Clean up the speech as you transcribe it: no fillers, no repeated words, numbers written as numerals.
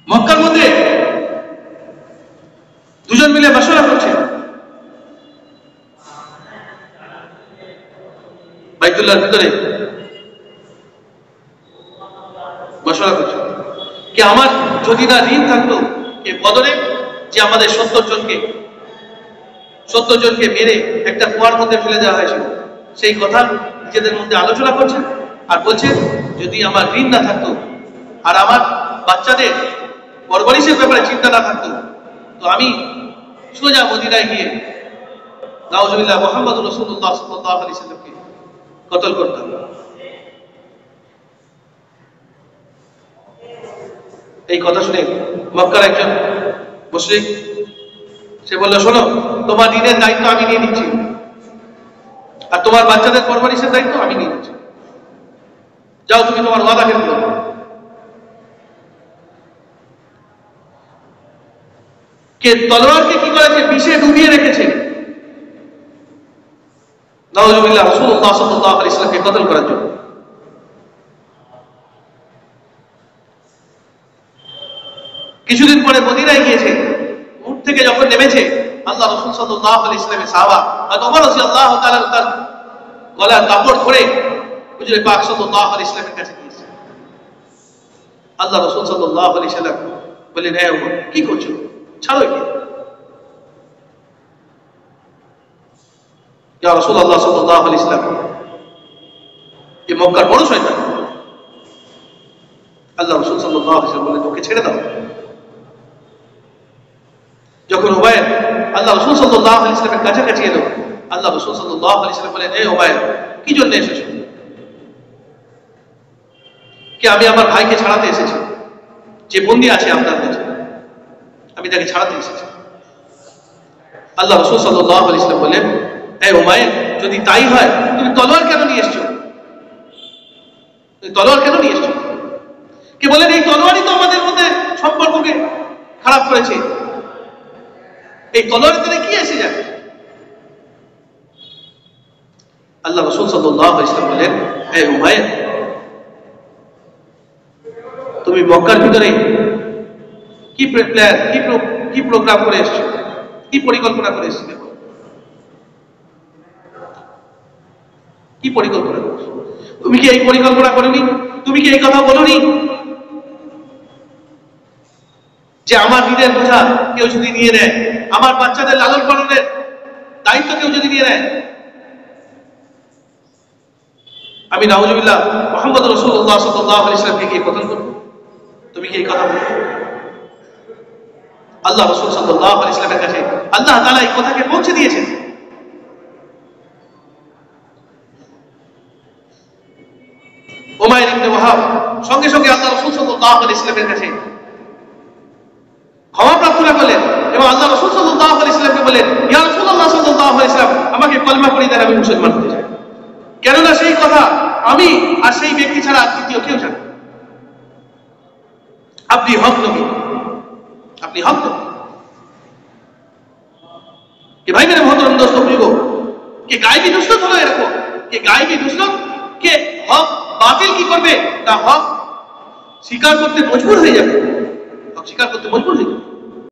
মক্কার মধ্যে দুজন মিলে মশওয়ারা করছে, বাইতুল্লাহর ভিতরে মশওয়ারা করছে কি আমার যদি না ঋণ থাকতো কে বদরে যে আমাদের 70 জনকে মেরে একটা কুয়ার মধ্যে ফেলে দেওয়া হয়েছিল, সেই কথা নিজেদের মধ্যে আলোচনা করছেন আর বলছেন যদি আমার ঋণ না থাকতো আর আমার বাচ্চাদের পরবরিশের ব্যাপারে চিন্তা না থাকতো তো আমি সোজা মদিনায় গিয়ে নাউজুবিল্লাহ মুহাম্মদুর রাসূলুল্লাহ সাল্লাল্লাহু আলাইহি সাল্লামকে কতল করতাম। এই কথা শুনে মক্কার একজন মুশরিক সে বলল, শোনো, তোমার ঋণের দায়িত্ব আমি নিয়ে নিচ্ছি আর তোমার বাচ্চাদের পরবরিশের দায়িত্ব আমি নিয়ে নিচ্ছি, যাও তুমি তোমার ওয়াদাকে পূরণ করো। কে তলোয়ারকে কি করেছে, বিষে ডুবিয়ে রেখেছে নাউজুবিল্লাহ রাসূলুল্লাহ সাল্লাল্লাহু আলাইহি সাল্লামকে কতল করার জন্য। কিছুদিন পরে মদিনায় গিয়েছে, উট থেকে যখন নেমেছে আল্লাহ রাসূল সাল্লাল্লাহু আলাইহি সাল্লামের সাহাবা হযরত ওমর রাদিয়াল্লাহু তাআলা তার গলার কাপড় ধরে হুজুরে পাক সাল্লাল্লাহু আলাইহি সাল্লামের কাছে গিয়েছে। আল্লাহ রাসূল সাল্লাল্লাহু আলাইহি সাল্লাম বললেন, হে ওমর, কি করছো, ছাড়ো একে। ইয়া রাসূলুল্লাহ সাল্লাল্লাহু আলাইহি সাল্লাম, এই মক্কার বড় শয়তান। আল্লাহ রাসূল সাল্লাল্লাহু আলাইহি সাল্লাম বললেন, ওকে ছেড়ে দাও। যখন উবাইর আল্লাহ রাসূল সাল্লাল্লাহু আলাইহি সাল্লামের কাছাকাছি এলো, আল্লাহ রাসূল সাল্লাল্লাহু আলাইহি সাল্লাম বললেন, হে উবাইর, কি জন্য এসেছো? কি আমি আমার ভাইকে ছাড়াতে এসেছি, যে বন্দী আছে আপনার কাছে, আমি তাকে ছাড়াতে এসেছি। আল্লাহ রাসূল সাল্লাল্লাহু আলাইহি সাল্লাম বললেন, হে উমাইর, যদি তাই হয় তুমি তলোয়ার কেন নিয়ে এসেছো? তুমি তলোয়ার কেন নিয়ে এসেছো? কে বলেন, এই তলোয়ারই তো আমাদের মধ্যে সম্পর্ককে খারাপ করেছে, এই তলোয়ারের দ্বারা কি এসে যাবে? আল্লাহ রাসূল সাল্লাল্লাহু আলাইহি সাল্লাম বললেন, হে উমাইর, তুমি মক্কার ভিতরে কি প্ল্যান, কি প্রোগ্রাম করে এসেছো, কি পরিকল্পনা করে এসেছো? কি পরিকল্পনা করেছো? তুমি কি এই পরিকল্পনা করোনি? তুমি কি এই কথা বলোনি যে আমার ঋণের বোঝা কেউ যদি নিয়ে নেয়, আমার বাচ্চাদের লালন পালনের দায়িত্ব কেউ যদি নিয়ে নেয়, আমি নাউজুবিল্লাহ মুহাম্মদ রাসূলুল্লাহ সাল্লাল্লাহু আলাইহি সাল্লামকে গিয়ে কতল করব? তুমি কি এই কথা বলো? আল্লাহ রাসূল সাল্লাল্লাহু আলাইহি সাল্লামের কাছে আল্লাহ তাআলা এই কথাকে পৌঁছে দিয়েছেন। উমাইর ইবনে ওয়াহাব সঙ্গে সঙ্গে আল্লাহ রাসূল সাল্লাল্লাহু আলাইহি সাল্লামের কাছে ক্ষমা প্রার্থনা করলেন এবং আল্লাহ রাসূল সাল্লাল্লাহু আলাইহি সাল্লামকে বললেন, ইয়া রাসূলুল্লাহ সাল্লাল্লাহু আলাইহি সাল্লাম, আমাকে কলমা পড়িয়ে দেন, আমি মুসলমান হতে চাই। কেননা সেই কথা আমি আর সেই ব্যক্তি ছাড়া আর দ্বিতীয় কেউ জানে। আপনি হক নবী, আপনি হক নবী। কে ভাই মেরে মহতরম দোস্ত বুজুর্গ, কে গায়েবী দুশমন হলো এরকম, কে গায়েবী দুশমন কে হক বাতিল কি করবে, তা হক স্বীকার করতে মজবুর হয়ে যাবে, হক স্বীকার করতে মজবুর হয়ে যাবে।